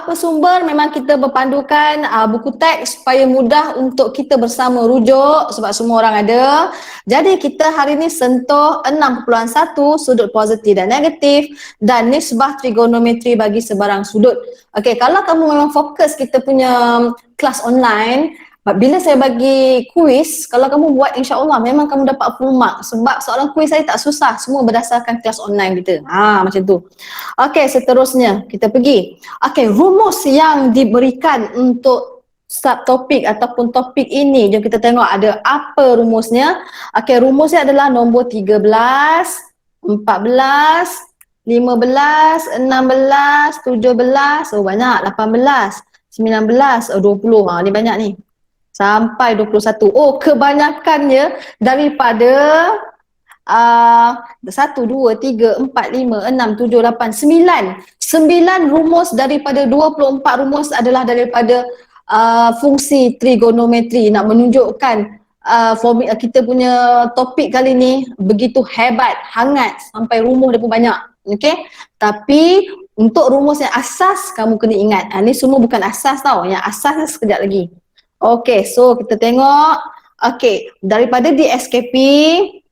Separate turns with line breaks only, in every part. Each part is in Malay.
Apa sumber? Memang kita berpandukan buku teks supaya mudah untuk kita bersama rujuk sebab semua orang ada. Jadi kita hari ni sentuh 6.1 sudut positif dan negatif dan nisbah trigonometri bagi sebarang sudut. Okey, kalau kamu memang fokus kita punya kelas online, bila saya bagi kuis, kalau kamu buat insya-Allah memang kamu dapat full mark sebab soalan kuis saya tak susah, semua berdasarkan kelas online kita. Macam tu. Okey, seterusnya kita pergi. Okey, rumus yang diberikan untuk subtopik ataupun topik ini, jom kita tengok ada apa rumusnya. Okey, rumusnya adalah nombor 13, 14, 15, 16, 17, oh banyak, 18, 19, 20. Ni banyak ni. Sampai 21. Oh, kebanyakannya daripada 1, 2, 3, 4, 5, 6, 7, 8, 9. 9 rumus daripada 24 rumus adalah daripada fungsi trigonometri. Nak menunjukkan kita punya topik kali ni begitu hebat, hangat, sampai rumus dia pun banyak. Okey? Tapi untuk rumus yang asas kamu kena ingat. Ni semua bukan asas tau. Yang asas sekejap lagi. Okey, so kita tengok. Okey, daripada DSKP,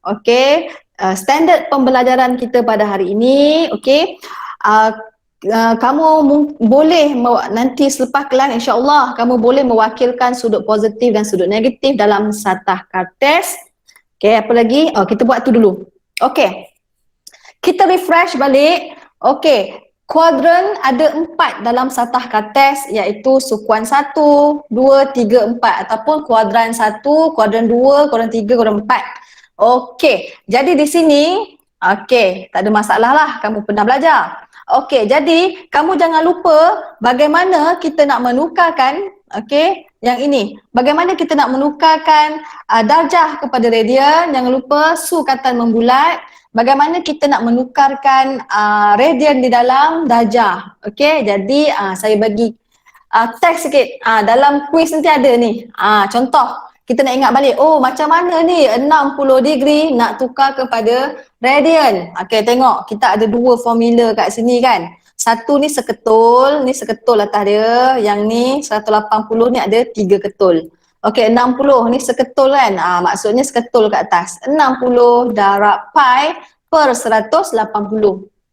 okey, standard pembelajaran kita pada hari ini, okey. Kamu boleh nanti selepas kelas insya-Allah kamu boleh mewakilkan sudut positif dan sudut negatif dalam satah kartes. Okey, apa lagi? Kita buat tu dulu. Okey. Kita refresh balik. Okey, kuadran ada 4 dalam satah kartes iaitu sukuan 1, 2, 3, 4 ataupun kuadran 1, kuadran 2, kuadran 3, kuadran 4. Okey, jadi di sini okey, tak ada masalah lah, kamu pernah belajar. Okey, jadi kamu jangan lupa bagaimana kita nak menukarkan okey, yang ini. Bagaimana kita nak menukarkan darjah kepada radian, jangan lupa sukatan membulat. Bagaimana kita nak menukarkan radian di dalam darjah. Okey, jadi saya bagi teks sikit. Dalam kuis nanti ada ni. Contoh, kita nak ingat balik. Oh, macam mana ni 60 degree nak tukar kepada radian. Okey, tengok. Kita ada 2 formula kat sini kan. Satu ni seketul atas dia. Yang ni 180 ni ada 3 ketul. Okey, 60 ni seketul kan. Maksudnya seketul kat atas. 60 darab pi per 180.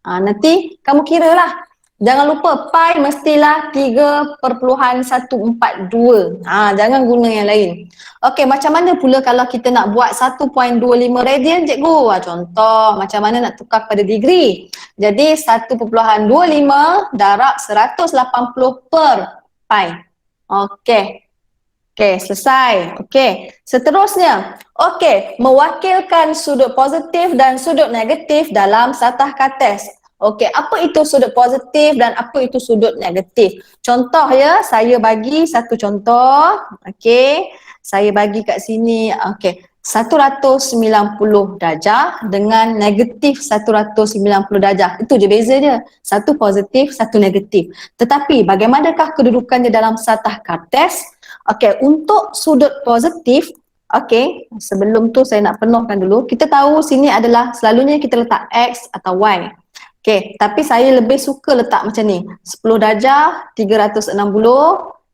Nanti kamu kira lah. Jangan lupa pi mestilah 3.142. Jangan guna yang lain. Okey, macam mana pula kalau kita nak buat 1.25 radian cikgu? Contoh, macam mana nak tukar pada degree? Jadi 1.25 darab 180 per pi. Okey. Okey, selesai. Okey, seterusnya. Okey, mewakilkan sudut positif dan sudut negatif dalam satah kartes. Okey, apa itu sudut positif dan apa itu sudut negatif? Contoh ya, saya bagi satu contoh. Okey, saya bagi kat sini. Okey, 190 darjah dengan negatif 190 darjah. Itu je beza dia. Satu positif, satu negatif. Tetapi bagaimanakah kedudukannya dalam satah kartes? Okey, untuk sudut positif, okey, sebelum tu saya nak penuhkan dulu. Kita tahu sini adalah selalunya kita letak X atau Y. Okey, tapi saya lebih suka letak macam ni. 10 darjah, 360,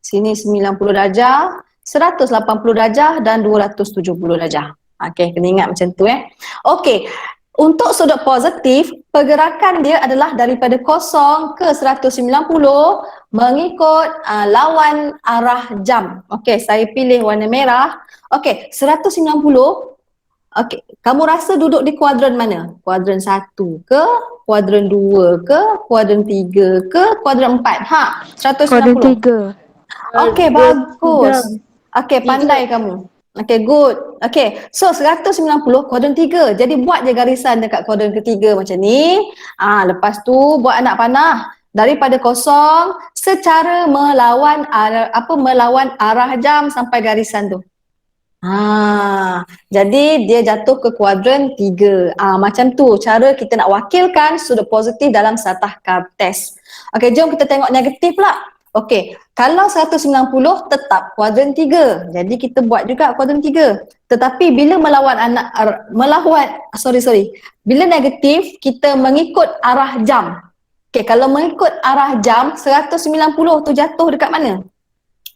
sini 90 darjah, 180 darjah dan 270 darjah. Okey, kena ingat macam tu Okey, untuk sudut positif, pergerakan dia adalah daripada 0 ke 190 mengikut lawan arah jam. Okey, saya pilih warna merah. Okey, 190. Okey, kamu rasa duduk di kuadran mana? Kuadran 1 ke? Kuadran 2 ke? Kuadran 3 ke? Kuadran 4? 190.
Kuadran 3.
Okey, bagus. Okey, pandai kamu. Okey, good. Okey, so 190 kuadran 3. Jadi buat je garisan dekat kuadran ketiga macam ni. Lepas tu buat anak panah daripada 0 secara melawan arah jam sampai garisan tu. Jadi dia jatuh ke kuadran 3. Macam tu cara kita nak wakilkan sudut positif dalam satah kartes. Okey, jom kita tengok negatif pula. Okey, kalau 190 tetap kuadran 3. Jadi kita buat juga kuadran 3. Tetapi bila bila negatif kita mengikut arah jam. Okey, kalau mengikut arah jam 190 tu jatuh dekat mana?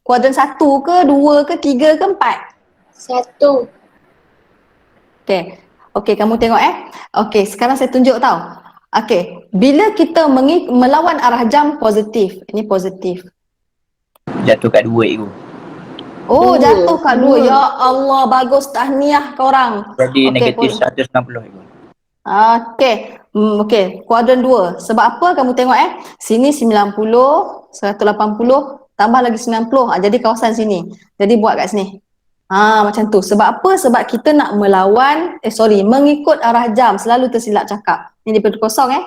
Kuadran 1 ke, 2 ke, 3 ke, 4?
1.
Okey. Okey, kamu tengok Okey, sekarang saya tunjuk tau. Okey, bila kita melawan arah jam positif. Ini positif.
Jatuh kat 2 itu.
Oh,
Dua.
jatuh kat 2. Ya Allah, bagus, tahniah korang.
Jadi
Okey,
negatif 160 itu.
okey. Okey, kuadran 2. Sebab apa kamu tengok sini 90, 180, tambah lagi 90. Jadi kawasan sini. Jadi buat kat sini. Macam tu. Sebab apa? Sebab kita nak melawan, mengikut arah jam. Selalu tersilap cakap. Ini daripada kosong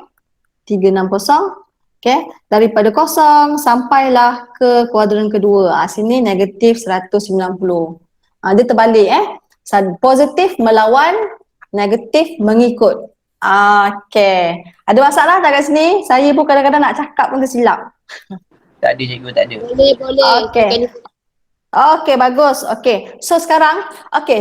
360. Okay. Daripada kosong sampailah ke kuadran kedua. Sini negatif 190. Dia terbalik positif melawan, negatif mengikut. Okay. Ada masalah tak kat sini? Saya pun kadang-kadang nak cakap pun tersilap.
Tak ada cikgu, tak ada.
Boleh.
Okey. Okey, bagus. Okey. So sekarang,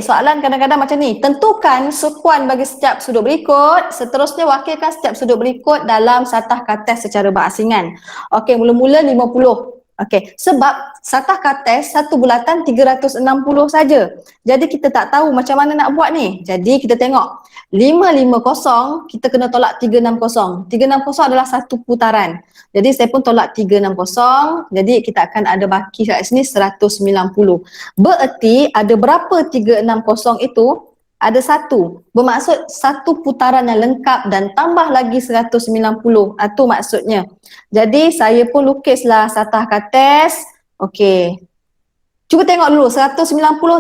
soalan kadang-kadang macam ni. Tentukan sukuan bagi setiap sudut berikut. Seterusnya wakilkan setiap sudut berikut dalam satah kates secara berasingan. Okey, mula-mula 50. Okey, sebab satah kates satu bulatan 360 saja. Jadi kita tak tahu macam mana nak buat ni. Jadi kita tengok 550 kita kena tolak 360. 360 adalah satu putaran. Jadi saya pun tolak 360. Jadi kita akan ada baki kat sini 190. Bererti ada berapa 360 itu? Ada satu. Bermaksud satu putaran yang lengkap dan tambah lagi 190. Itu maksudnya. Jadi saya pun lukislah satah kates. Okey. Cuba tengok dulu 190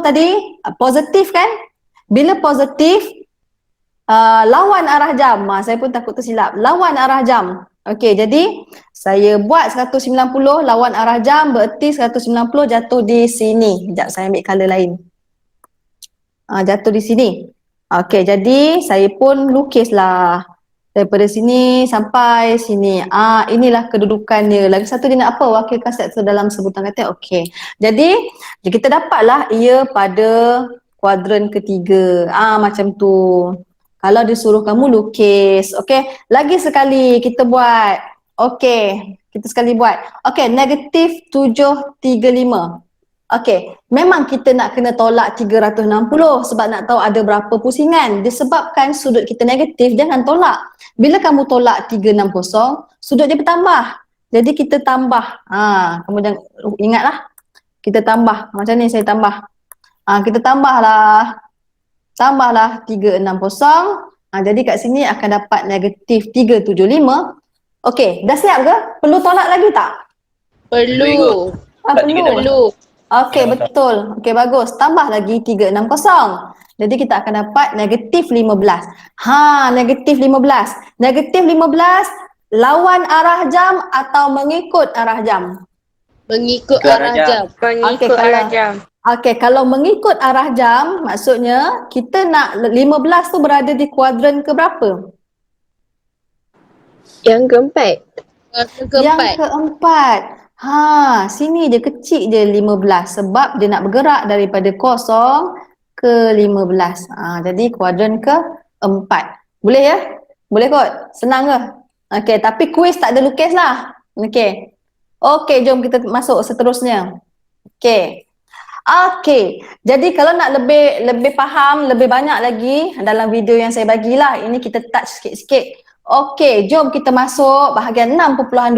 tadi positif kan? Bila positif lawan arah jam. Saya pun takut tersilap. Lawan arah jam. Okey, jadi saya buat 190 lawan arah jam bererti 190 jatuh di sini. Sekejap saya ambil color lain. Jatuh di sini. Okey, jadi saya pun lukislah daripada sini sampai sini. Inilah kedudukannya. Lagi satu dia nak apa? Wakilkan sektor dalam sebutan kata. Okey. Jadi kita dapatlah ia pada kuadran ketiga. Macam tu. Kalau disuruh kamu lukis. Okey. Lagi sekali kita buat. Okey. Kita sekali buat. Okey. Negatif 735. Okey. Memang kita nak kena tolak 360 sebab nak tahu ada berapa pusingan. Disebabkan sudut kita negatif, jangan tolak. Bila kamu tolak 360, sudut dia bertambah. Jadi kita tambah. Kamu jangan ingatlah. Kita tambah. Macam ni saya tambah. Kita tambahlah 360. Jadi kat sini akan dapat negatif 375. Okey, dah siap ke? Perlu tolak lagi tak?
Perlu.
Perlu. Okey, betul. Okey, bagus. Tambah lagi 360. Jadi kita akan dapat negatif 15. Negatif 15. Negatif 15 lawan arah jam atau mengikut arah jam?
Mengikut arah jam.
Mengikut arah jam. Okey, kalau mengikut arah jam, maksudnya kita nak 15 tu berada di kuadran ke berapa?
Yang keempat.
Yang keempat. Sini je kecil je 15 sebab dia nak bergerak daripada 0 ke 15. Jadi kuadran ke-4. Boleh ya? Boleh kot? Senang ke? Okey, tapi kuis tak ada lukis lah. Okey. Okey, jom kita masuk seterusnya. Okey. Okey, jadi kalau nak lebih faham, lebih banyak lagi dalam video yang saya bagilah, ini kita touch sikit-sikit. Okey, jom kita masuk bahagian 6.2,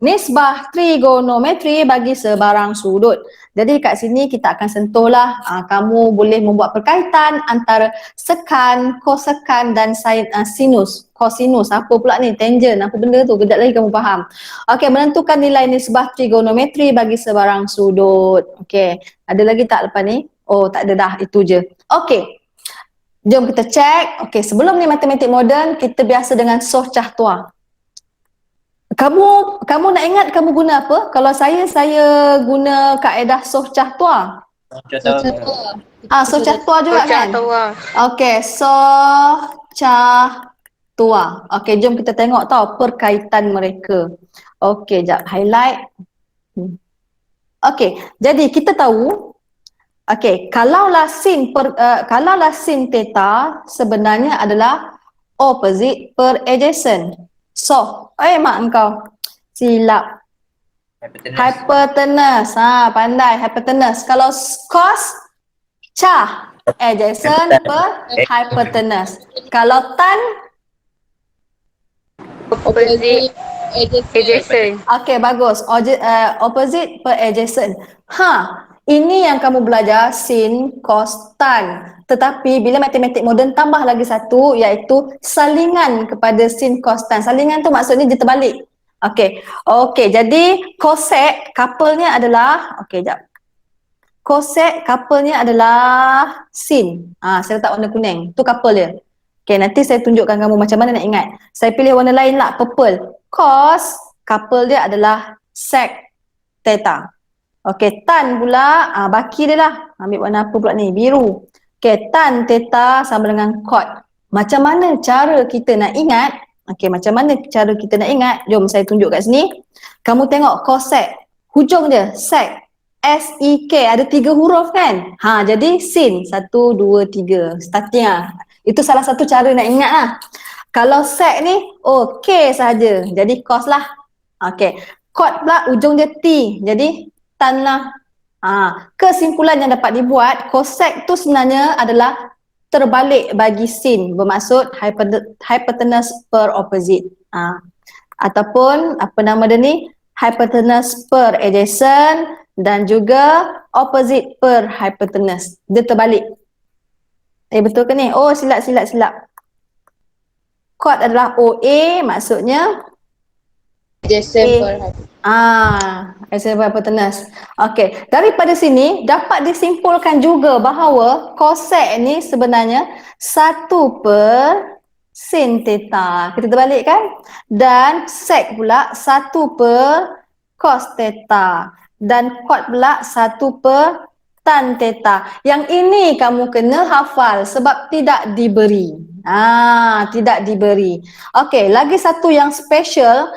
nisbah trigonometri bagi sebarang sudut. Jadi kat sini kita akan sentuhlah, kamu boleh membuat perkaitan antara sekan, kosekan dan sinus. Kosinus, apa pula ni? Tangent, apa benda tu? Kejap lagi kamu faham. Okey, menentukan nilai nisbah trigonometri bagi sebarang sudut. Okey, ada lagi tak lepas ni? Oh, tak ada dah, itu je. Okey, jom kita cek. Okey, sebelum ni matematik moden, kita biasa dengan soh cah tua. Kamu nak ingat kamu guna apa? Kalau saya guna kaedah soh cah tua. Soh cah tua juga kan? Okey, soh cah tua. Okey, jom kita tengok tau perkaitan mereka. Okey, jap highlight. Okey, jadi kita tahu kalaulah sin theta sebenarnya adalah opposite per adjacent. So, mak engkau. Silap.
Hypotenuse.
Hypotenuse. Pandai. Hypotenuse. Kalau cos, cha. Adjacent per hypotenuse. Kalau tan,
Opposite. Adjacent.
okey, bagus. Opposite per adjacent. Ini yang kamu belajar sin, cos, tan. Tetapi bila matematik moden tambah lagi satu iaitu salingan kepada sin, cos, tan. Salingan tu maksudnya dia terbalik. Okey, jadi cosec couple-nya adalah cosec couple-nya adalah sin. Saya letak warna kuning. Tu couple dia. Okey, nanti saya tunjukkan kamu macam mana nak ingat. Saya pilih warna lain lah, purple. Cos couple dia adalah sec theta. Okey, tan pula, baki dia lah. Ambil warna apa pula ni? Biru. Okey, tan theta sama dengan cot. Macam mana cara kita nak ingat? Macam mana cara kita nak ingat? Jom saya tunjuk kat sini. Kamu tengok cosec. Hujung dia, sec. S-E-K. Ada 3 huruf kan? Jadi sin. 1, 2, 3. Starting . Itu salah satu cara nak ingat lah. Kalau sec ni, K saja. Jadi cos lah. Cot pula ujung dia T. Jadi tan lah. Kesimpulan yang dapat dibuat, cosec tu sebenarnya adalah terbalik bagi sin, bermaksud hypotenuse per opposite. Ataupun apa nama dia ni, hypotenuse per adjacent dan juga opposite per hypotenuse. Dia terbalik. Betul ke ni? Silap. Cot adalah OA, maksudnya
Adjacent per
adjacent per hypotenuse. Okey, daripada sini dapat disimpulkan juga bahawa cosec ni sebenarnya 1 per sin theta. Kita terbalik kan? Dan sec pula 1 per cos theta. Dan cot pula 1 per tan theta. Yang ini kamu kena hafal sebab tidak diberi. Tidak diberi. Okey, lagi satu yang special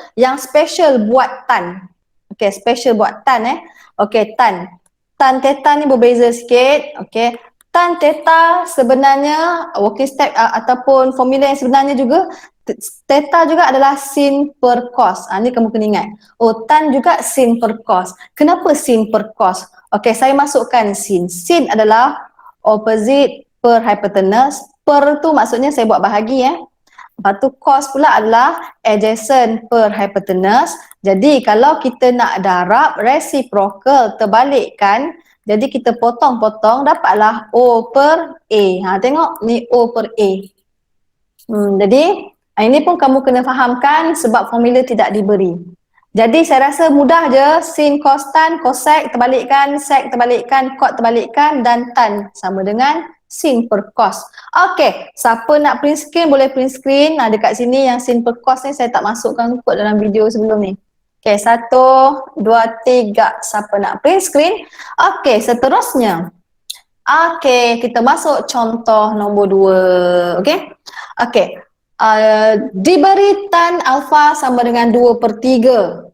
buat tan. Okey, special buat tan Okey, tan. Tan theta ni berbeza sikit. Okey. Tan theta sebenarnya working step ataupun formula yang sebenarnya juga theta juga adalah sin per cos. Ni kamu kena ingat. Tan juga sin per cos. Kenapa sin per cos? Okey, saya masukkan sin. Sin adalah opposite per hypotenuse. Per tu maksudnya saya buat bahagi Lepas tu cos pula adalah adjacent per hypotenuse. Jadi kalau kita nak darab reciprocal, terbalikkan, jadi kita potong-potong dapatlah O per A. Tengok ni O per A. Jadi ini pun kamu kena fahamkan sebab formula tidak diberi. Jadi saya rasa mudah je, sin, cos, tan, cosec terbalikkan, sec terbalikkan, cot terbalikkan dan tan sama dengan sin per cos. Okey, siapa nak print screen boleh print screen. Dekat sini yang sin per cos ni saya tak masukkan kot dalam video sebelum ni. Okey, 1, 2, 3. Siapa nak print screen? Okey, seterusnya. Okey, kita masuk contoh nombor 2. Okey. Diberi tan alfa sama dengan 2/3.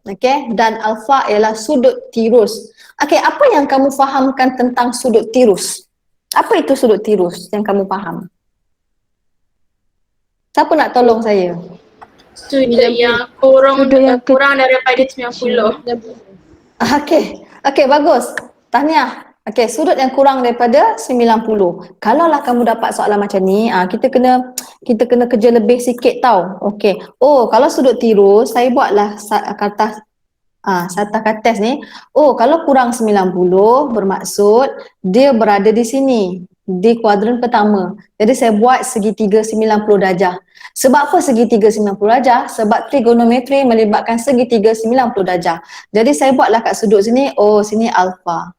Dan alfa ialah sudut tirus. Apa yang kamu fahamkan tentang sudut tirus? Apa itu sudut tirus yang kamu faham? Siapa nak tolong saya?
Sudut yang kurang daripada 90.
Okey, bagus. Tahniah. Okey, sudut yang kurang daripada 90. Kalaulah kamu dapat soalan macam ni, kita kena kerja lebih sikit tau. Okey. Kalau sudut tirus, saya buatlah katas ni. Kalau kurang 90 bermaksud dia berada di sini, di kuadran pertama. Jadi saya buat segitiga 90 darjah. Sebab apa segitiga 90 darjah? Sebab trigonometri melibatkan segitiga 90 darjah. Jadi saya buatlah kat sudut sini, sini alfa.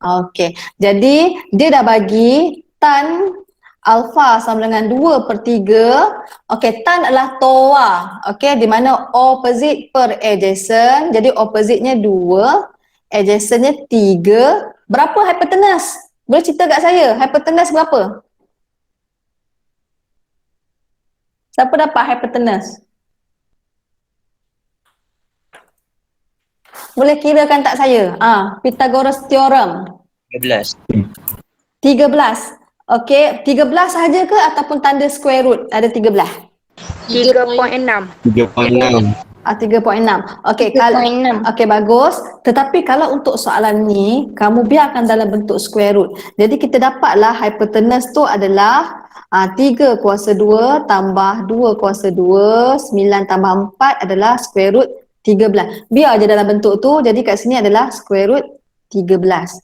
Okey, jadi dia dah bagi tan alfa sama dengan 2/3. Okey, tan adalah toa. Okey, di mana opposite per adjacent. Jadi opposite-nya 2, adjacent-nya 3. Berapa hypotenuse? Boleh cerita kat saya, hypotenuse berapa? Siapa dapat hypotenuse? Boleh kirakan tak saya? Pythagoras theorem.
13.
13. Okey, 13 sahaja ke ataupun tanda square root ada 13?
3.6.
3.6.
3.6. Okey, kalau
3.6.
okey bagus. Tetapi kalau untuk soalan ni kamu biarkan dalam bentuk square root. Jadi kita dapatlah hypotenuse tu adalah 3 kuasa 2 tambah 2 kuasa 2, 9 tambah 4 adalah square root 13. Biar je dalam bentuk tu. Jadi kat sini adalah square root 13.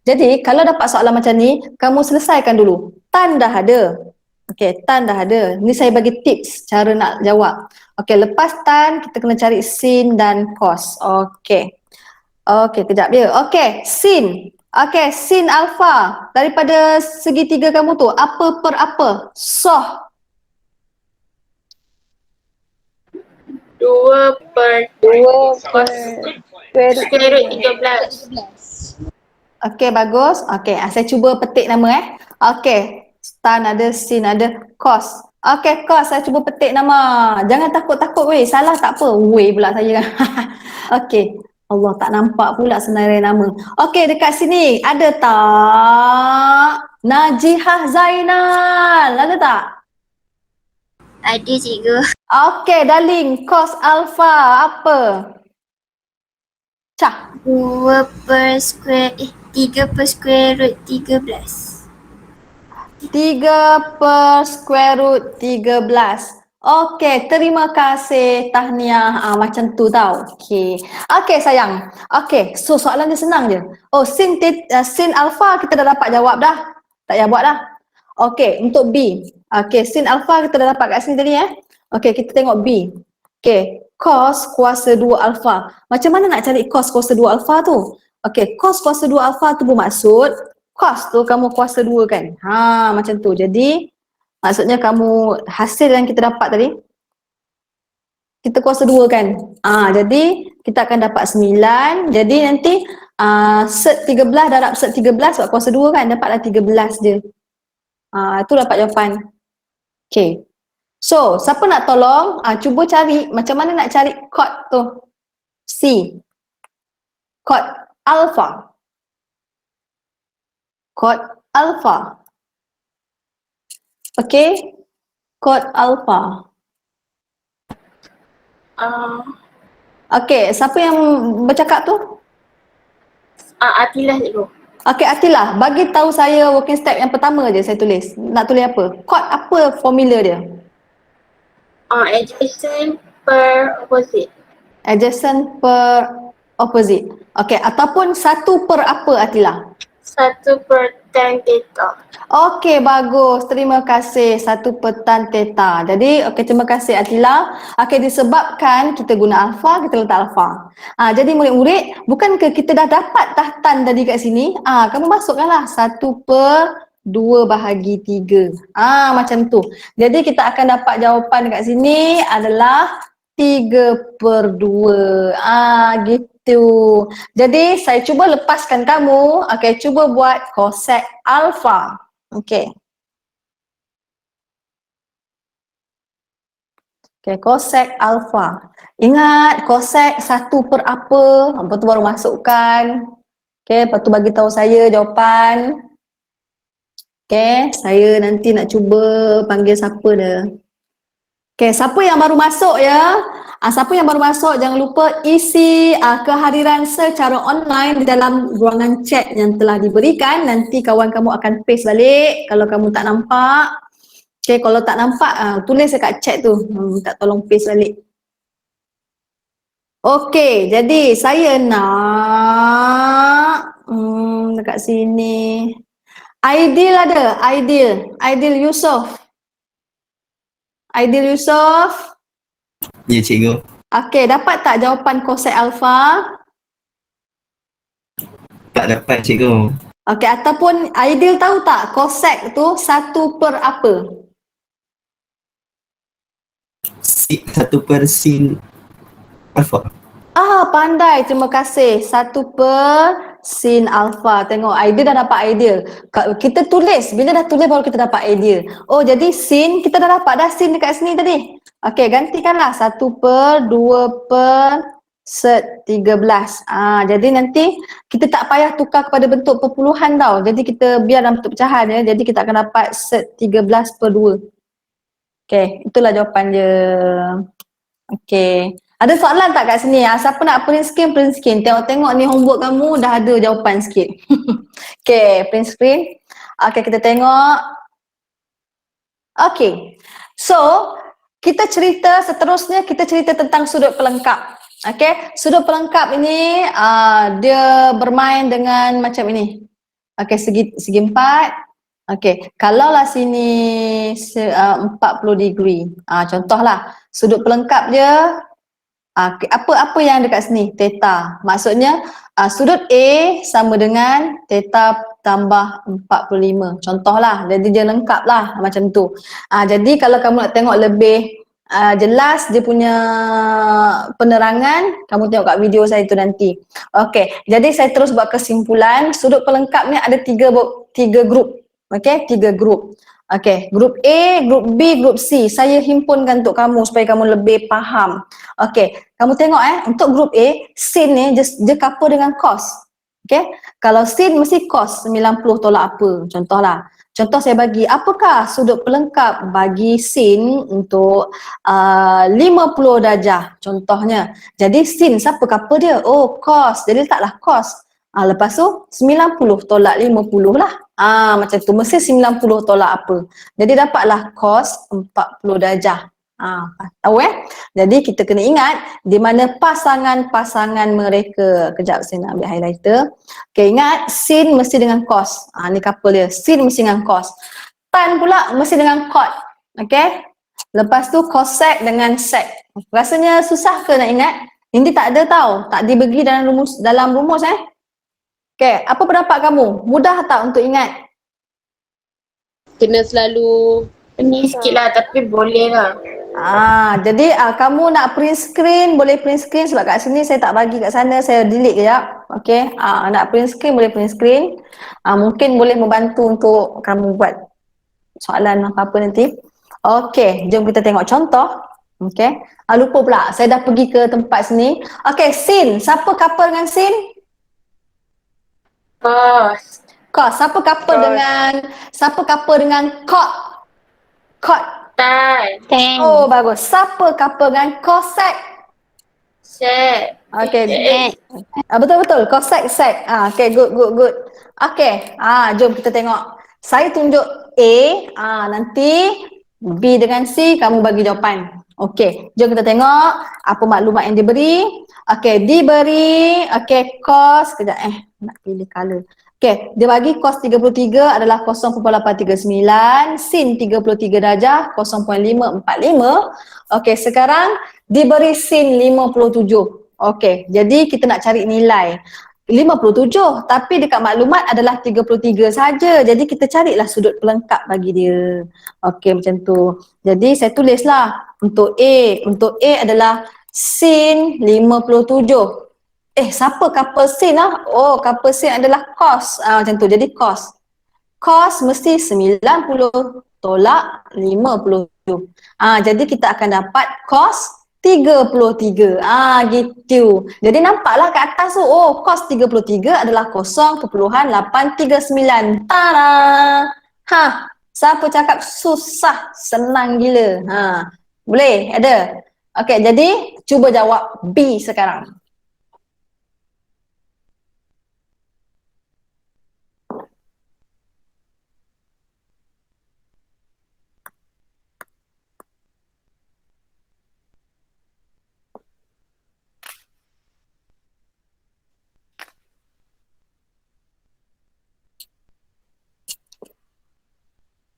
Jadi kalau dapat soalan macam ni, kamu selesaikan dulu. Tan dah ada. Okey, tan dah ada. Ni saya bagi tips cara nak jawab. Okey, lepas tan kita kena cari sin dan cos. Okey. Okey, kejap dia. Okey, sin. Okey, sin alfa daripada segitiga kamu tu apa per apa? Soh.
2 per square root 13.
Okey, bagus. Okey, saya cuba petik nama Okey, tan ada, sin ada, cos. Okey, cos saya cuba petik nama. Jangan takut-takut weh. Salah tak apa. Weh pula saya. Okey. Allah, tak nampak pula senarai nama. Okey, dekat sini ada tak Najihah Zainal? Ada tak?
Ada cikgu.
Okey, darling. Cos alpha apa? Cah.
3 per square root 13.
3 per square root 13. Okey, terima kasih tahniah. Macam tu tau. Okey. Okey sayang. Okey, so soalan dia senang je. Oh, sin alpha kita dah dapat jawab dah. Tak payah buat dah. Okey, untuk B. Okey, sin alpha kita dah dapat kat sini tadi Okey, kita tengok B. Okey, cos kuasa 2 alpha. Macam mana nak cari cos kuasa 2 alpha tu? Okey, cos kuasa 2 alpha tu bermaksud cos tu kamu kuasa 2 kan. Macam tu. Jadi maksudnya kamu hasil yang kita dapat tadi kita kuasa 2 kan. Jadi kita akan dapat 9. Jadi nanti set 13 darab set 13 buat kuasa 2 kan, dapatlah 13 je. Itu dapat jawapan. Okay. So, siapa nak tolong? Cuba cari macam mana nak cari cot tu. C. Cot alpha. Cot alpha. Okay. Cot alpha. Okay, siapa yang bercakap tu?
Atilah cikgu.
Okay, Atilah, bagi tahu saya working step yang pertama je saya tulis. Nak tulis apa? Cot apa formula dia?
Adjacent per opposite.
Adjacent per opposite. Okay, ataupun satu per apa Atilah?
1 per tan theta.
Okey, bagus. Terima kasih. 1 per tan theta. Jadi, okey, terima kasih Atila. Okey, disebabkan kita guna alfa, kita letak alfa. Jadi murid-murid, bukankah kita dah dapat tan tadi kat sini? Kamu masukkanlah 1 per 2 bahagi 3. Macam tu. Jadi kita akan dapat jawapan dekat sini adalah 3 per 2. Gitu. Jadi saya cuba lepaskan kamu. Okey, cuba buat cosec alpha. Okey. Okey, cosec alpha. Ingat cosec 1 per apa? Lepas tu baru masukkan. Okey, lepas tu bagi tahu saya jawapan. Okey, saya nanti nak cuba panggil siapa dia. Okey, siapa yang baru masuk ya? Siapa yang baru masuk jangan lupa isi kehadiran secara online di dalam ruangan chat yang telah diberikan. Nanti kawan kamu akan paste balik kalau kamu tak nampak. Okey, kalau tak nampak tulis dekat chat tu. Minta tolong paste balik. Okey, jadi saya nak dekat sini. Aidil ada, Aidil Yusof. Aidil Yusof.
Ya cikgu.
Okey, dapat tak jawapan cosec alpha?
Tak dapat cikgu.
Okey, ataupun Aidil tahu tak cosec tu 1 per apa?
1 per sin alpha.
Pandai, terima kasih. 1 per sin alpha. Tengok, idea dah dapat idea. Kita tulis, bila dah tulis baru kita dapat idea. Oh, jadi sin, kita dah dapat dah sin dekat sini tadi. Okey, gantikanlah 1 per 2 per set 13. Jadi nanti kita tak payah tukar kepada bentuk perpuluhan tau. Jadi kita biar dalam bentuk pecahan ya. Jadi kita akan dapat set 13 per 2. Okay, itulah jawapan dia. Okay. Ada soalan tak kat sini? Siapa nak print screen, print screen. Tengok-tengok ni homework kamu dah ada jawapan sikit. Okay, print screen. Okay, kita tengok. Okay. So, kita cerita seterusnya, kita cerita tentang sudut pelengkap. Okay, sudut pelengkap ini dia bermain dengan macam ini. Okay, segi 4. Okay, kalaulah sini 40 degree. Contohlah, sudut pelengkap dia apa yang dekat sini? Theta. Maksudnya sudut A sama dengan theta tambah 45. Contohlah, jadi dia lengkap lah macam tu. Jadi kalau kamu nak tengok lebih jelas dia punya penerangan, kamu tengok kat video saya tu nanti. Okey, jadi saya terus buat kesimpulan. Sudut pelengkap ni ada tiga grup. Okey, 3 grup. Okey, grup A, grup B, grup C. Saya himpunkan untuk kamu supaya kamu lebih faham. Okey, kamu tengok untuk grup A, sin ni dia couple dengan cos. Okey, kalau sin mesti cos 90 tolak apa. Contohlah. Contoh saya bagi, apakah sudut pelengkap bagi sin untuk 50 darjah contohnya. Jadi sin siapa couple dia? Oh, cos. Jadi letaklah cos. Lepas tu 90 tolak 50 lah. Macam tu, mesti 90 tolak apa. Jadi dapatlah cos 40 darjah. Tahu Jadi kita kena ingat di mana pasangan-pasangan mereka. Kejap saya nak ambil highlighter. Okay, ingat sin mesti dengan cos. Ni couple dia. Sin mesti dengan cos. Tan pula mesti dengan cot. Okay. Lepas tu cosec dengan sec. Rasanya susah ke nak ingat? Ini tak ada tau. Tak dibagi dalam rumus Okay, apa pendapat kamu? Mudah tak untuk ingat?
Kena selalu
Pening sikit lah tapi boleh lah.
Jadi kamu nak print screen, boleh print screen sebab kat sini saya tak bagi kat sana, saya delete kejap. Okay, nak print screen boleh print screen. Mungkin boleh membantu untuk kamu buat soalan apa-apa nanti. Okay, jom kita tengok contoh. Okay, lupa pula, saya dah pergi ke tempat sini. Okay, sin, siapa couple dengan sin?
Cos.
Cos, siapa couple dengan cot? Cot.
Tan.
Oh, bagus. Siapa couple dengan cosec?
Sec.
Okay. Betul-betul. Cosec, sec. Okay, good. Okay. Jom kita tengok. Saya tunjuk A. Nanti B dengan C, kamu bagi jawapan. Okay. Jom kita tengok apa maklumat yang diberi. Okay. Diberi. Okay. Cos. Kejap nak pilih color. Okay, dia bagi cos 33 adalah 0.839, sin 33 darjah 0.545. Okay, sekarang diberi sin 57. Okay, jadi kita nak cari nilai 57, tapi dekat maklumat adalah 33 saja. Jadi kita carilah sudut pelengkap bagi dia. Okay, macam tu. Jadi saya tulislah untuk A. Untuk A adalah sin 57. Siapa couple sin Oh, couple sin adalah cos. Macam tu. Jadi cos. Cos mesti 90 tolak 50. Jadi kita akan dapat cos 33. Gitu. Jadi nampaklah kat atas tu, oh, cos 33 adalah 0.839. Tada! Siapa cakap susah? Senang gila. Boleh? Ada? Okay, jadi cuba jawab B sekarang.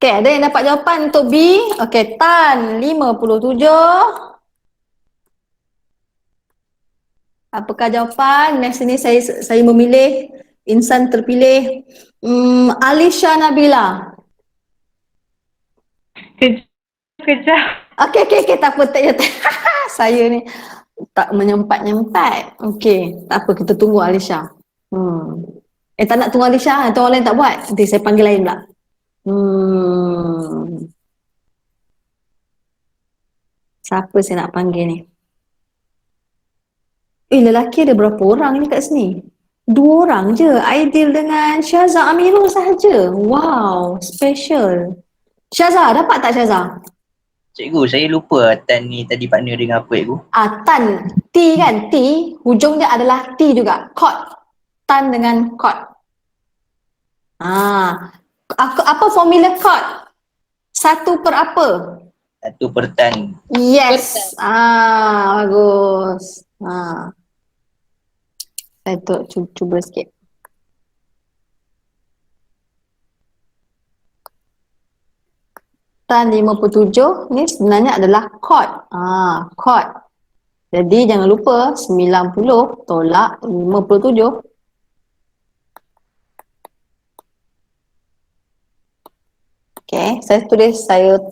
Okay, ada yang dapat jawapan untuk B? Okay, tan 57. Apakah jawapan? Next ni saya memilih insan terpilih Alisha Nabila.
Kejap.
Okay, tak apa. Saya ni tak menyempat-nyempat. Okay, tak apa, kita tunggu Alisha. Tak nak tunggu Alisha, atau orang lain tak buat? Nanti saya panggil lain pula. Siapa saya nak panggil ni? Lelaki ada berapa orang ni kat sini? 2 orang je. Aidil dengan Syaza Amirul sahaja. Wow, special. Syaza, dapat tak Syaza?
Cikgu, saya lupa tan ni tadi partner dengan apa cikgu?
Tan, T kan, T, hujung dia adalah T juga, cot. Tan dengan cot. Apa formula cot? 1 per apa?
1 per tan.
Yes. Bagus. Saya cuba sikit. Tan 57 ni sebenarnya adalah cot. Cot. Jadi jangan lupa 90 tolak 57. Okay, saya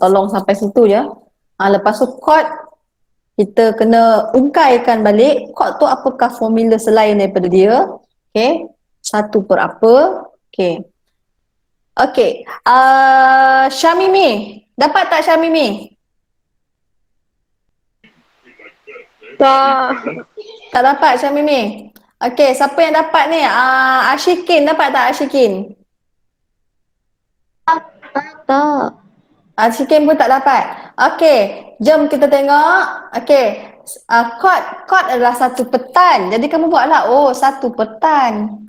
tolong sampai situ je. Lepas tu cot, kita kena ungkaikan balik cot tu apakah formula selain daripada dia. Okay, 1 per apa. Okay. Okay, Syamimi, dapat tak Syamimi? Tak dapat Syamimi. Okay, siapa yang dapat ni? Ashikin, dapat tak Ashikin? Tak. Ashikin pun tak dapat. Okay, jom kita tengok. Okay, cot adalah 1 petan. Jadi kamu buatlah, 1 petan.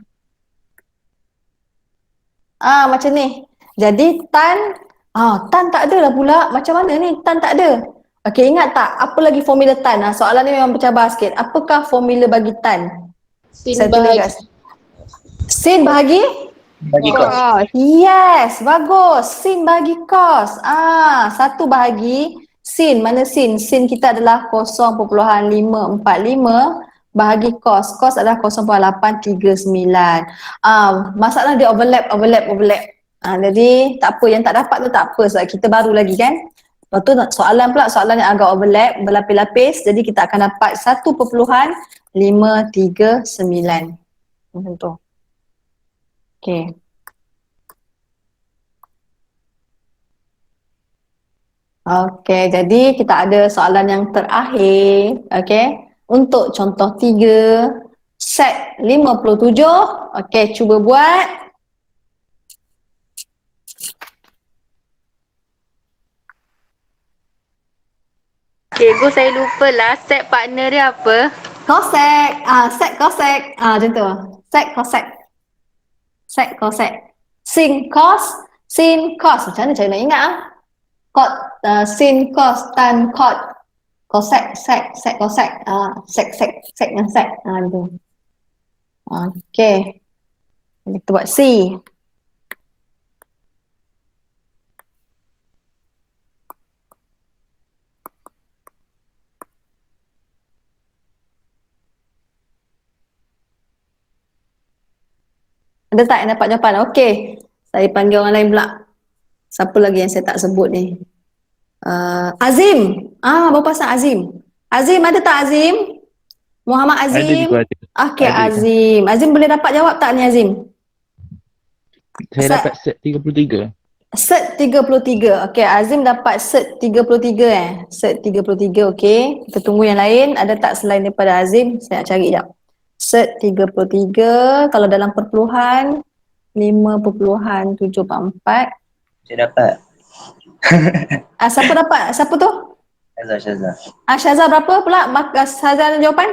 Macam ni. Jadi tan tak ada lah pula. Macam mana ni? Tan tak ada. Okey, ingat tak? Apa lagi formula tan? Soalan ni memang bercabar sikit. Apakah formula bagi tan?
Sin bahagi.
Sin bahagi?
Bagi kos.
Yes, bagus. Sin bahagi cos. 1 bahagi sin. Mana sin? Sin kita adalah 0.545 bahagi cos. Cos adalah 0.839. Masalah dia overlap. Jadi tak apa, yang tak dapat tu tak apa sebab kita baru lagi kan. Lepas tu soalan yang agak overlap, berlapis-lapis. Jadi kita akan dapat 1.539. Macam tu. Okay. Okay, jadi kita ada soalan yang terakhir. Okay. Untuk contoh 3, set 57. Okay, cuba buat.
Cikgu, saya lupa lah set partner dia apa.
Cosec. Set cosec. Macam tu. Set cosec. Set cosec. Sin cos. Macam mana cara nak ingat Cot, sin cos tan cot. Cosec, sec cosec. Sec dengan sec. Itu. Okay. Kita buat C. Ada tak yang dapat jawapan? Okey. Saya panggil orang lain pula. Siapa lagi yang saya tak sebut ni? Azim. Berapa pasal Azim? Azim ada tak Azim? Muhammad Azim? Okey, Azim. Azim boleh dapat jawab tak ni Azim?
Saya dapat set 33.
Set 33. Okey, Azim dapat set 33 Set 33, okey. Kita tunggu yang lain. Ada tak selain daripada Azim? Saya nak cari sekejap. Set 33, kalau dalam perpuluhan 5.74.
Saya dapat.
Siapa dapat? Siapa tu?
Syazah.
Syazah berapa pula? Syazah jawapan?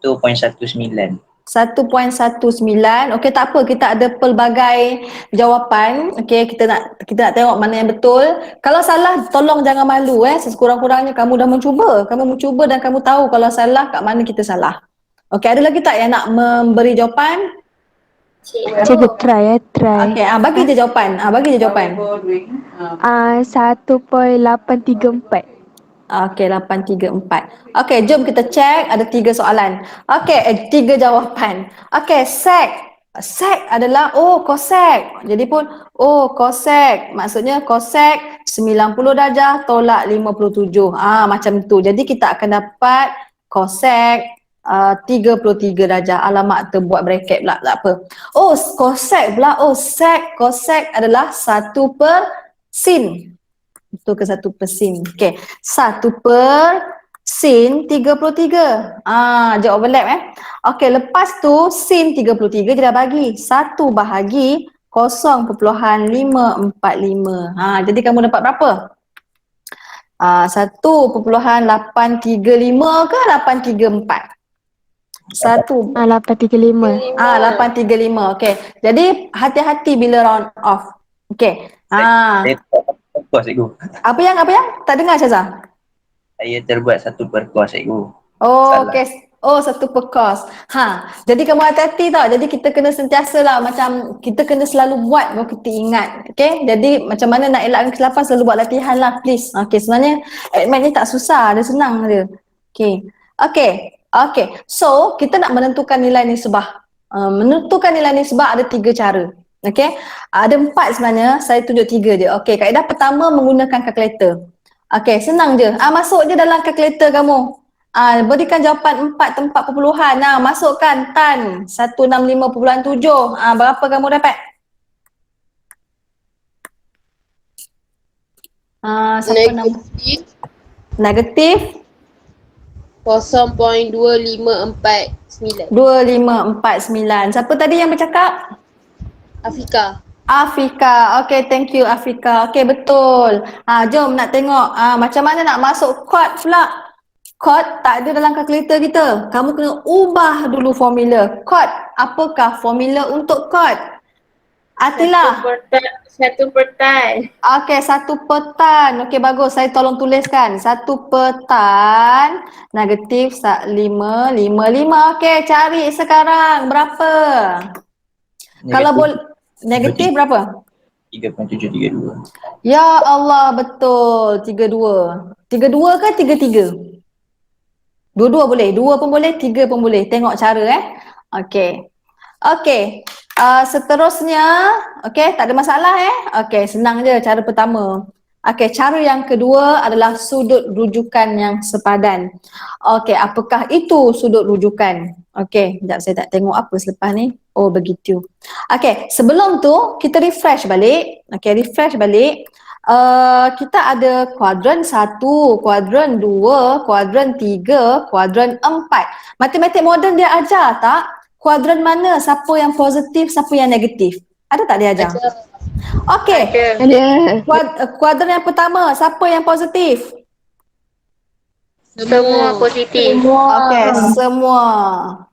1.19.
1.19. Okey, tak apa, kita ada pelbagai jawapan. Okey, kita nak tengok mana yang betul. Kalau salah tolong jangan malu sekurang-kurangnya kamu dah mencuba. Kamu mencuba dan kamu tahu kalau salah kat mana kita salah. Okey, ada lagi tak yang nak memberi jawapan?
Cikgu try.
Okey, bagi je jawapan.
1.834.
Okey, 834. Okey, jom kita check. Ada 3 soalan. Okey, 3 jawapan. Okey, sec. Sec adalah cosec. Jadi pun cosec. Maksudnya cosec 90 darjah tolak 57. Macam tu. Jadi kita akan dapat cosec 33 darjah. Alamak, terbuat bracket pula, tak apa. Cosec pula. Sec, cosec adalah 1 per sin. Itu ke 1 per sin. Okey, 1 per sin 33. Dia overlap Okey, lepas tu sin 33 dia dah bagi 1 bahagi 0.545. Jadi kamu dapat berapa? 1.835 ke 834?
835.
835. Okey. Jadi hati-hati bila round off. Okey.
Saya per kos cikgu.
Apa yang? Tak dengar Syazah.
Saya terbuat 1 per kos cikgu.
Oh,
Salah.
okey. Oh, 1 per kos. Jadi kamu hati-hati tau. Jadi kita kena sentiasa lah macam kita kena selalu buat baru kita ingat. Okey. Jadi macam mana nak elakkan kesilapan, selalu buat latihan lah please. Okey, sebenarnya admit ni tak susah, dia senang dia. Okey. Okey. So, kita nak menentukan nilai nisbah. Menentukan nilai nisbah ada 3 cara. Okey. Ada 4 sebenarnya, saya tunjuk 3 je. Okey, kaedah pertama menggunakan kalkulator. Okey, senang je. Masuk je dalam kalkulator kamu. Berikan jawapan 4 tempat perpuluhan. Masukkan tan 165.7. Berapa kamu dapat? Negatif
0.2549.
2549. Siapa tadi yang bercakap? Afika. Okay, thank you Afika. Okay, betul. Jom nak tengok macam mana nak masuk kod pula. Kod tak ada dalam kalkulator kita. Kamu kena ubah dulu formula. Kod, apakah formula untuk kod? Atila.
1 per tan.
Okay, 1 per tan. Okay, bagus. Saya tolong tuliskan. 1 per tan negatif 555. Okay, cari sekarang. Berapa? Kalau boleh, negatif berapa?
3.732.
Ya Allah, betul. 32. 32 ke 33? Dua-dua boleh. 2 pun boleh, 3 pun boleh. Tengok cara Okey. Seterusnya, okey, tak ada masalah Okey, senang je cara pertama. Okey, cara yang kedua adalah sudut rujukan yang sepadan. Okey, apakah itu sudut rujukan? Okey, sekejap saya tak tengok apa selepas ni. Oh, begitu. Okey, sebelum tu kita refresh balik. Kita ada kuadran 1, kuadran 2, kuadran 3, kuadran 4. Matematik moden dia ajar tak? Kuadran mana, siapa yang positif, siapa yang negatif? Ada tak dia ajar? Okey.
Ada.
Kuadran yang pertama, siapa yang positif?
Semua positif.
Okey, semua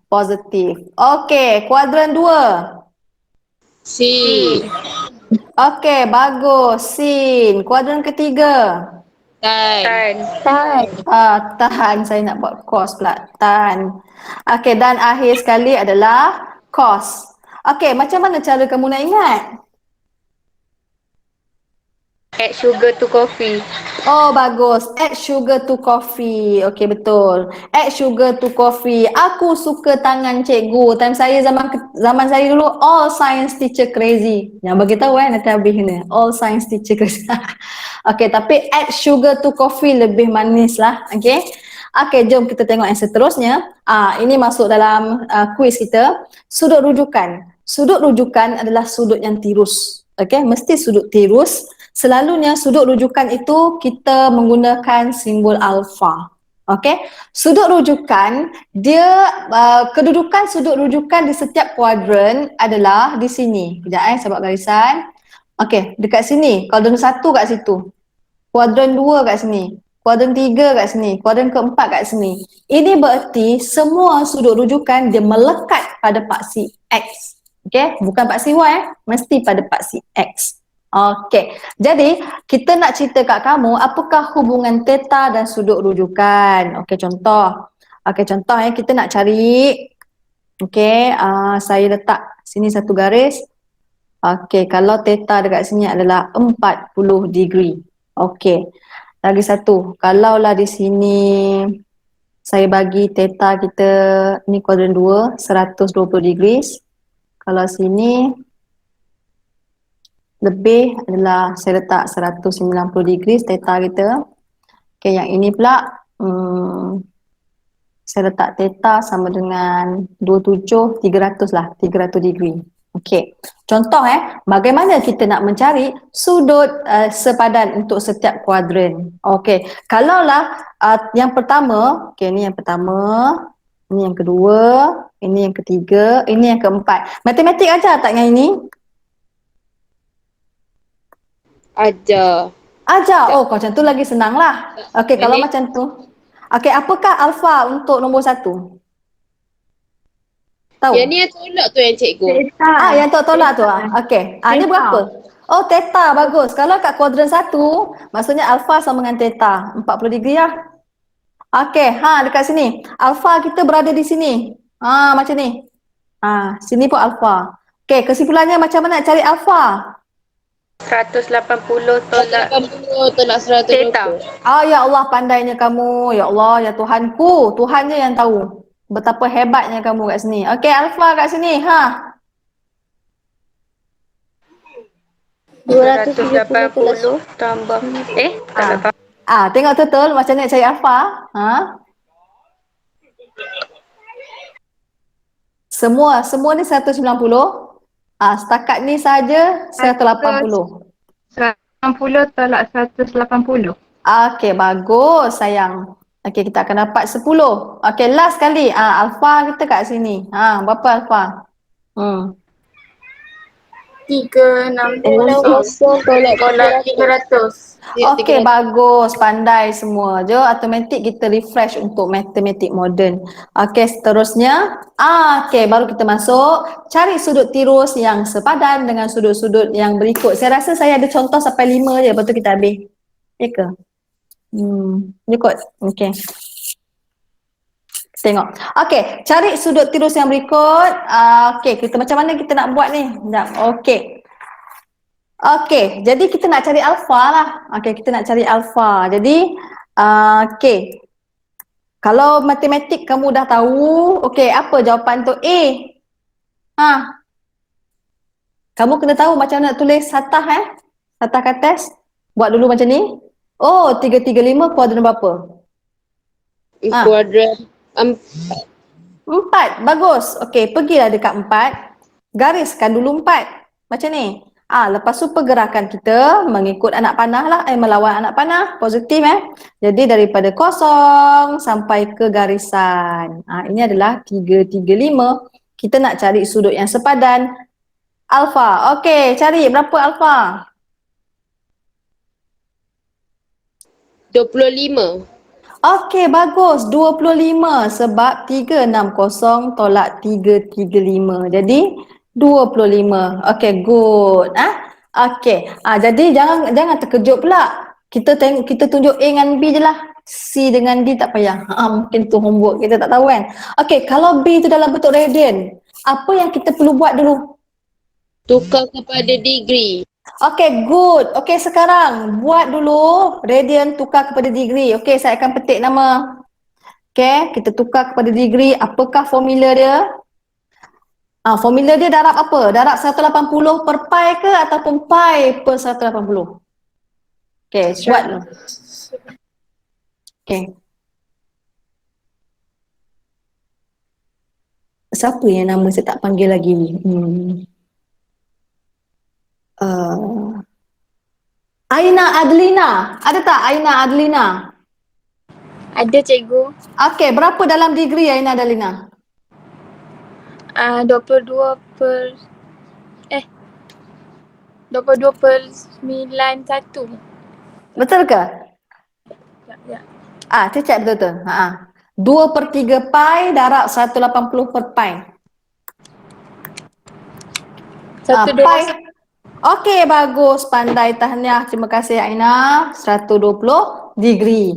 positif. Okey, kuadran 2.
C.
Okey, bagus. Sin. Kuadran ketiga.
Tan.
Tahan, saya nak buat cos pula. Tan. Okey, dan akhir sekali adalah cos. Okey, macam mana cara kamu nak ingat?
Add sugar to coffee.
Oh, bagus. Add sugar to coffee. Okey, betul. Add sugar to coffee. Aku suka tangan cikgu. Time saya zaman saya dulu, all science teacher crazy. Yang bagi tahu nanti habis ni. All science teacher crazy. Okey, tapi add sugar to coffee lebih manis lah. Okey. Okey, jom kita tengok yang seterusnya. Ini masuk dalam kuis kita. Sudut rujukan. Sudut rujukan adalah sudut yang tirus. Okey, mesti sudut tirus. Selalunya sudut rujukan itu kita menggunakan simbol alfa. Okey, sudut rujukan dia kedudukan sudut rujukan di setiap kuadran adalah di sini. Kejap saya buat garisan. Okey, dekat sini. Kuadran 1 kat situ. Kuadran 2 kat sini. Kuadran 3 kat sini. Kuadran keempat kat sini. Ini bererti semua sudut rujukan dia melekat pada paksi X. Okey, bukan paksi Y mesti pada paksi X. Okey, jadi kita nak cerita kat kamu apakah hubungan theta dan sudut rujukan. Okey, contoh. Kita nak cari. Okey, saya letak sini satu garis. Okey, kalau theta dekat sini adalah 40 degree. Okey, lagi satu. Kalaulah di sini saya bagi theta kita, ni kuadran 2, 120 degrees. Kalau sini lebih adalah saya letak 190 degrees theta kita. Okey, yang ini pula saya letak theta sama dengan 27, 300 lah, 300 degree. Okey, contoh bagaimana kita nak mencari sudut sepadan untuk setiap kuadran. Okey, kalaulah yang pertama, okey, ini yang pertama, ini yang kedua, ini yang ketiga, ini yang keempat. Matematik ajar tak yang ini?
Ajar.
Ajar. Oh, kau macam tu lagi senang lah. Okey, kalau macam tu. Okey, apakah alfa untuk nombor 1? Tahu?
Yang ni yang tolak tu yang cikgu.
Yang tolak tu ah. Okey. Dia berapa? Oh, theta. Bagus. Kalau kat kuadran 1, maksudnya alfa sama dengan theta. 40 degree lah. Okey, dekat sini. Alfa kita berada di sini. Macam ni. Sini pun alfa. Okey, kesimpulannya macam mana nak cari alfa?
180 tolak
80 tolak 120.
theta.
Ya Allah, pandainya kamu. Ya Allah, ya Tuhanku. Tuhan je yang tahu betapa hebatnya kamu kat sini. Okey, alfa kat sini.
280 tambah tak tahu.
Tengok betul macam mana nak cari alfa. Semua ni 190. Setakat ni saja 180.
160 tolak 180.
Okey, bagus sayang. Okey, kita akan dapat 10. Okey, last kali. Alfa kita kat sini. Berapa alfa?
360 tolak 300.
Okey, bagus. Pandai semua. Jom automatik kita refresh untuk matematik moden. Okey, seterusnya. Okey, baru kita masuk. Cari sudut tirus yang sepadan dengan sudut-sudut yang berikut. Saya rasa saya ada contoh sampai 5 je. Lepas tu kita habis. Ya ke? Berikut. Okey. Tengok. Okey, cari sudut tirus yang berikut. Okey, kita macam mana kita nak buat ni? Sekejap. Okey, jadi kita nak cari alfa lah. Okey, kita nak cari alfa. Jadi, okey. Kalau matematik kamu dah tahu, okey, apa jawapan tu? A. Kamu kena tahu macam mana nak tulis satah Satah kat test. Buat dulu macam ni. Oh, 335 kuadran berapa?
Kuadran
4. Bagus. Okey, pergilah dekat 4. Gariskan dulu 4. Macam ni. Lepas tu pergerakan kita mengikut anak panah lah. Melawan anak panah. Positif Jadi daripada kosong sampai ke garisan. Ini adalah 335. Kita nak cari sudut yang sepadan. Alfa. Okey, cari berapa alfa?
25.
Okey, bagus. 25 sebab 360 tolak 335. Jadi 25. Okey, good. Okey. Jadi jangan terkejut pula. Kita tunjuk A dengan B je lah. C dengan D tak payah. Mungkin tu homework kita tak tahu kan. Okey, kalau B tu dalam bentuk radian, apa yang kita perlu buat dulu?
Tukar kepada degree.
Okey, good. Okey, sekarang buat dulu radian tukar kepada degree. Okey, saya akan petik nama. Okey, kita tukar kepada degree. Apakah formula dia? Formula dia darab apa? Darab 180 per pi ke ataupun pi per 180? Okey, buat dulu. Okey. Siapa yang nama saya tak panggil lagi ni? Aina Adlina. Ada tak Aina Adlina?
Ada cikgu.
Okey, berapa dalam degree Aina Adlina?
22 per 91.
Betul ke?
Ya.
Saya cek betul-betul. 2 per 3 pi darab 180 per pi. Pi. Okey, bagus. Pandai, tahniah. Terima kasih Aina. 120 degree.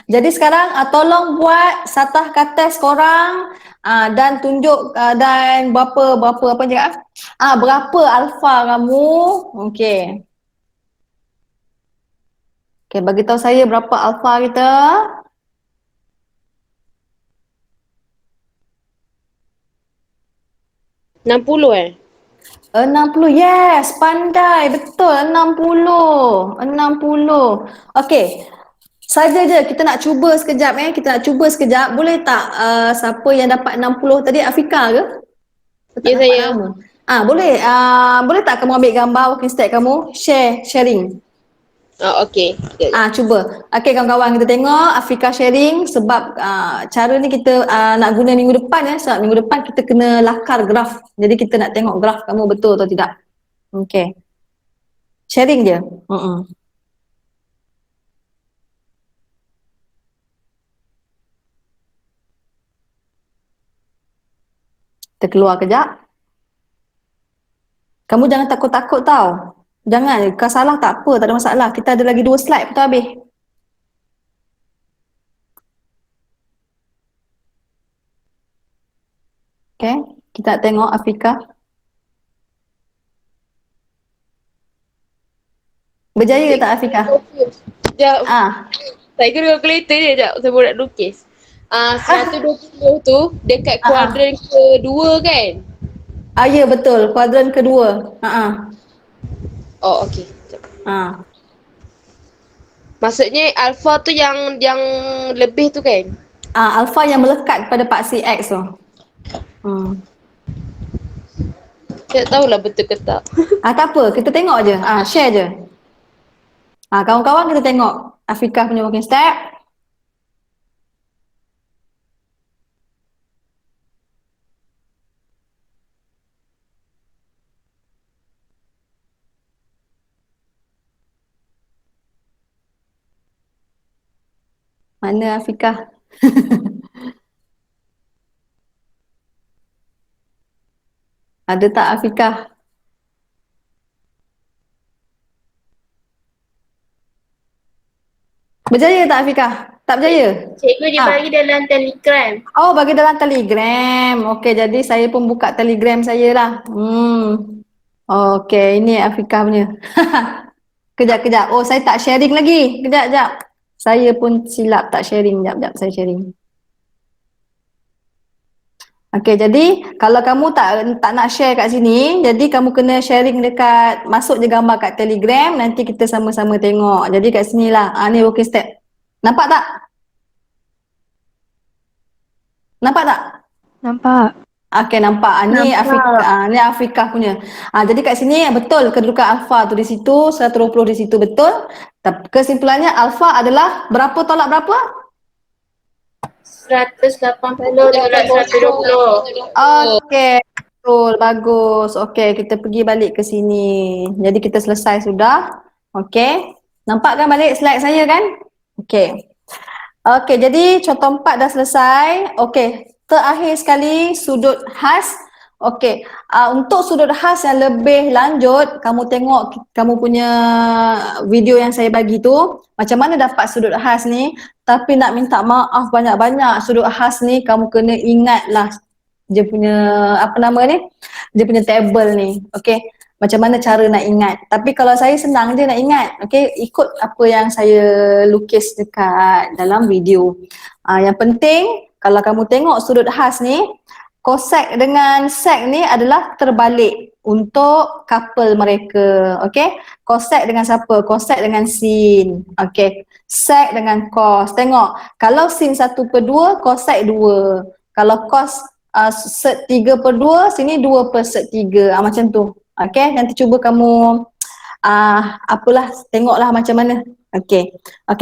Jadi sekarang tolong buat satah kates korang dan tunjuk dan berapa apa cakap? Berapa alfa kamu? Okey. Okey, bagi tahu saya berapa alfa kita?
$60
60, yes, pandai, betul, 60. Okey, saja je kita nak cuba sekejap boleh tak siapa yang dapat 60 tadi, Afika ke?
Ya, saya.
Boleh, boleh tak kamu ambil gambar working stack kamu, sharing.
Okey.
Cuba. Okey kawan-kawan, kita tengok Afika sharing sebab cara ni kita nak guna minggu depan sebab minggu depan kita kena lakar graf. Jadi kita nak tengok graf kamu betul atau tidak. Okey. Sharing je. Kita keluar kejap. Kamu jangan takut-takut tau. Jangan, kau salah tak apa, tak ada masalah. Kita ada lagi 2 slide betul habis. Okay, kita nak tengok Afika. Berjaya ke tak Afika?
Sekejap.
Ah,
Saya kena kalkulator dia sekejap. Saya baru nak lukis. 120 tu dekat kuadran kedua kan?
ya betul, kuadran kedua. Ha.
Oh, okey. Sekejap.
Ha.
Maksudnya alpha tu yang lebih tu kan?
Alpha yang melekat pada paksi X tu.
Saya tak tahulah betul ke tak.
Tak apa, kita tengok je. Share je. Kawan-kawan kita tengok Afika punya working step. Mana Afika? Ada tak Afika? Berjaya tak Afika? Tak berjaya?
Cikgu dia bagi dalam Telegram.
Oh, bagi dalam Telegram. Okey, jadi saya pun buka Telegram saya lah. Okey, ini Afika punya. Kejap. Oh, saya tak sharing lagi. Kejap. Saya pun silap tak sharing. Kejap, saya sharing. Okey, jadi kalau kamu tak nak share kat sini, jadi kamu kena sharing dekat, masuk je gambar kat Telegram, nanti kita sama-sama tengok. Jadi kat sini lah. Ni working step. Nampak tak? Nampak tak?
Nampak.
Okey, nampak. Ni Afika, ni Afika punya. Jadi kat sini betul kedudukan alfa tu di situ, 120 di situ betul. Kesimpulannya alfa adalah berapa tolak berapa?
180 tolak 120.
Okey, betul, bagus. Okey, kita pergi balik ke sini. Jadi kita selesai sudah. Okey. Nampak kan balik slide saya kan? Okey. Okey, jadi contoh 4 dah selesai. Okey, terakhir sekali sudut khas. Okey, untuk sudut khas yang lebih lanjut, kamu tengok kamu punya video yang saya bagi tu, macam mana dapat sudut khas ni. Tapi nak minta maaf banyak-banyak, sudut khas ni kamu kena ingatlah dia punya apa nama ni, dia punya table ni. Okey, macam mana cara nak ingat. Tapi kalau saya senang je nak ingat. Okey, ikut apa yang saya lukis dekat dalam video. Yang penting kalau kamu tengok sudut khas ni, kosek dengan sek ni adalah terbalik untuk couple mereka. Okey, kosek dengan siapa? Kosek dengan sin. Okey, sek dengan cos. Tengok, kalau sin 1/2, kosek 2. Kalau cos sek 3/2, sini 2/3. Macam tu. Okey, nanti cuba kamu apalah, tengoklah macam mana. Okey,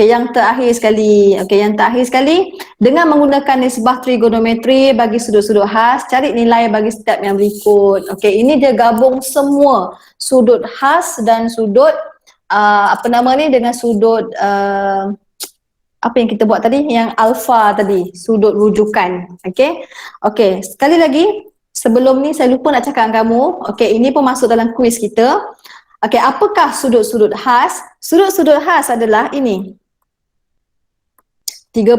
yang terakhir sekali. Okey, yang terakhir sekali, dengan menggunakan nisbah trigonometri bagi sudut-sudut khas, cari nilai bagi step yang berikut. Okey, ini dia gabung semua sudut khas dan sudut apa nama ni, dengan sudut apa yang kita buat tadi, yang alfa tadi, sudut rujukan. Okey, sekali lagi sebelum ni saya lupa nak cakap dengan kamu. Okey, ini pun masuk dalam kuis kita. Okey, apakah sudut-sudut khas? Sudut-sudut khas adalah ini. 30,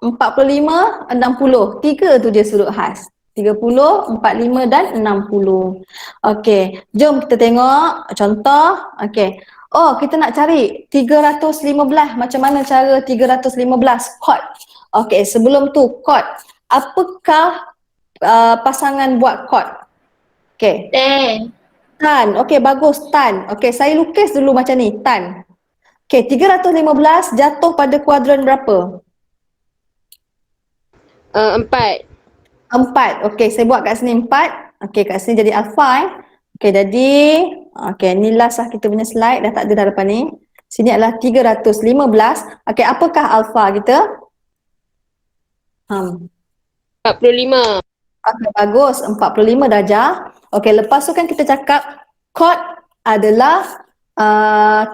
45, 60. 3 tu dia sudut khas. 30, 45 dan 60. Okey, jom kita tengok contoh. Okey. Oh, kita nak cari 315. Macam mana cara 315? Chord. Okey, sebelum tu chord. Apakah pasangan buat chord? Okey. Tan. Okey, bagus, tan. Okey, saya lukis dulu macam ni, tan. Okey, 315 jatuh pada kuadran berapa?
4.
4. Okey, saya buat kat sini 4. Okey, kat sini jadi alfa. Okey, jadi ni last lah kita punya slide, dah tak ada dah depan ni. Sini adalah 315. Okey, apakah alfa kita?
45.
Okey, bagus, 45 darjah. Okey, lepas tu kan kita cakap chord adalah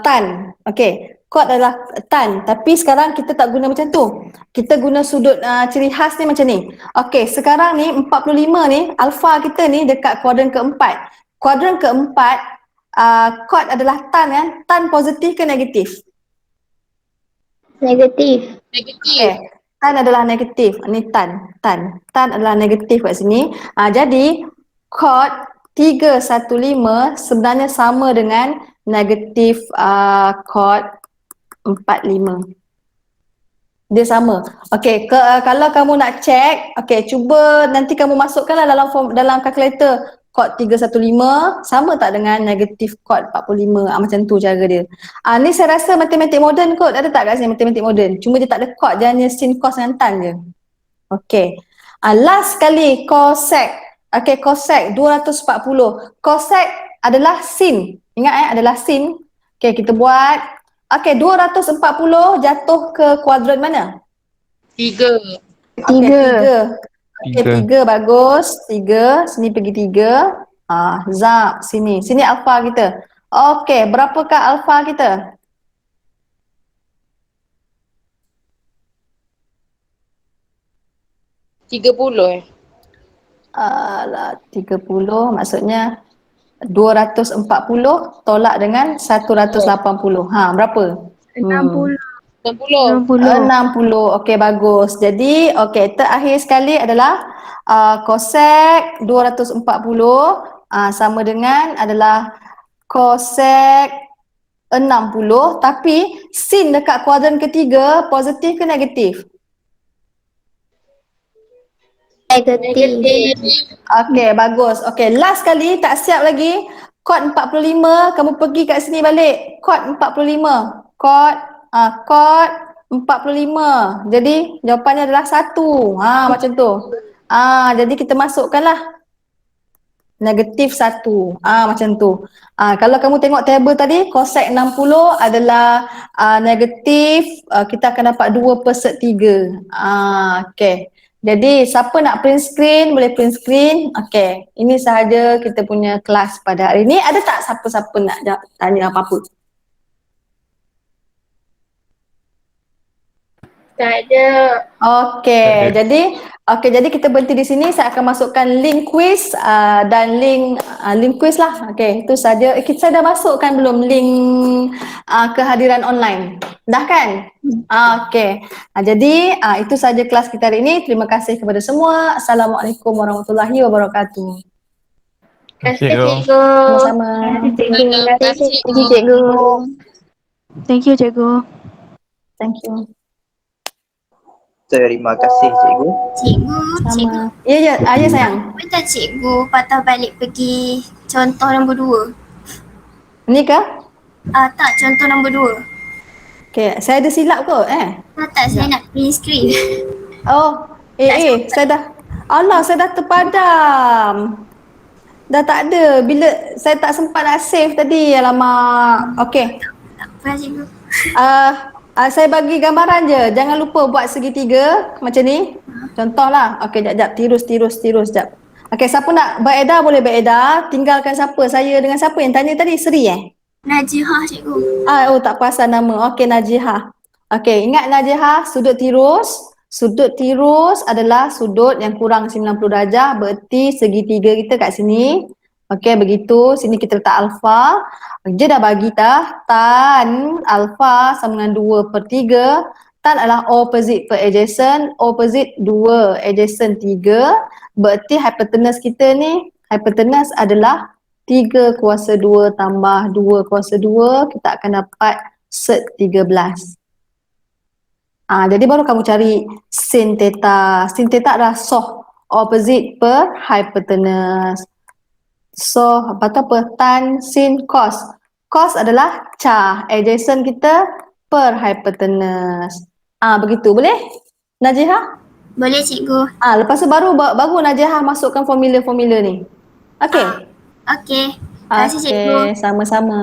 tan. Okey, kod adalah tan. Tapi sekarang kita tak guna macam tu. Kita guna sudut ciri khas ni macam ni. Okey, sekarang ni 45 ni, alfa kita ni dekat kuadran keempat. Kuadran keempat, kod adalah tan kan? Tan positif ke negatif?
Negatif.
Negatif.
Tan adalah negatif. Ni tan. Tan adalah negatif kat sini. Jadi kod 315 sebenarnya sama dengan negatif kod 45. Dia sama. Okey, kalau kamu nak check, okey, cuba nanti kamu masukkanlah dalam kalkulator kod 315 sama tak dengan negatif kod 45. Macam tu cara dia. Ni saya rasa matematik moden kot. Ada tak kat sini matematik moden? Cuma dia tak ada kod, dia hanya sin, cos dengan tan je. Okey. Last kali cosec. Okey, cosec 240. Cosec adalah sin. Ingat adalah sin. Okey, kita buat. Okey, 240 jatuh ke kuadran mana?
3.
Okey, 3. Okey,
Tiga.
3 bagus. 3, sini pergi 3. Zap, sini. Sini alfa kita. Okey, berapakah alfa kita? Alah, 30 maksudnya 240 tolak dengan 180. Berapa?
60.
60.
60. Okey, bagus. Jadi, okey, terakhir sekali adalah cosec 240 sama dengan adalah cosec 60, tapi sin dekat kuadran ketiga positif ke negatif?
Negatif.
Okey, bagus. Okey, last kali tak siap lagi. Kod 45, kamu pergi kat sini balik. Kod 45. Kod 45. Jadi jawapannya adalah 1. Macam tu. Jadi kita masukkanlah negatif 1. Macam tu. Kalau kamu tengok tabel tadi, cosec 60 adalah negatif, kita akan dapat 2/3. Okey. Jadi siapa nak print screen boleh print screen. Okey, ini sahaja kita punya kelas pada hari ini. Ada tak siapa-siapa nak tanya apa-apa?
Tak ada.
Okey,
Tak
jadi kita berhenti di sini. Saya akan masukkan link quiz dan link quiz lah. Okey, itu saja. Saya dah masukkan belum link kehadiran online? Dah kan? Okey. Jadi itu saja kelas kita hari ini. Terima kasih kepada semua. Assalamualaikum warahmatullahi wabarakatuh.
Terima kasih cikgu.
Sama-sama.
Terima kasih.
Thank you, cikgu. Thank you, cikgu.
Thank you.
Terima kasih cikgu.
Cikgu, cikgu.
Sama. Ya, ya sayang.
Boleh tak cikgu patah balik pergi contoh nombor 2?
Ni ke?
Tak, contoh nombor 2.
Okey, saya ada silap kot
Tak, saya nak print screen.
Oh, saya dah. Allah, saya dah terpadam. Dah tak ada. Bila saya tak sempat nak save tadi. Alamak. Okey.
Tak apa cikgu.
Saya bagi gambaran je. Jangan lupa buat segitiga macam ni. Contohlah. Okey, jap. Tirus jap. Okey, siapa nak beredar boleh beredar. Tinggalkan siapa? Saya dengan siapa yang tanya tadi? Seri
Najihah cikgu.
Oh, tak perasan nama. Okey, Najihah. Okey, ingat Najihah, sudut tirus. Sudut tirus adalah sudut yang kurang 90 darjah. Berarti segitiga kita kat sini. Okey, begitu. Sini kita letak alfa. Dia dah bagi tan alfa sama dengan 2/3. Tan adalah opposite per adjacent. Opposite 2, adjacent 3. Berarti hypotenuse kita ni, hypotenuse adalah 3/2 tambah 2/2, kita akan dapat sed 13. Jadi baru kamu cari sin theta. Sin theta adalah soh opposite per hypotenuse. So, apa tan sin cos. Cos adalah cah adjacent kita per hypotenuse. Begitu boleh? Najihah?
Boleh cikgu.
Lepas tu baru Najihah masukkan formula-formula ni. Okey.
Okey. Terima kasih cikgu.
Sama-sama.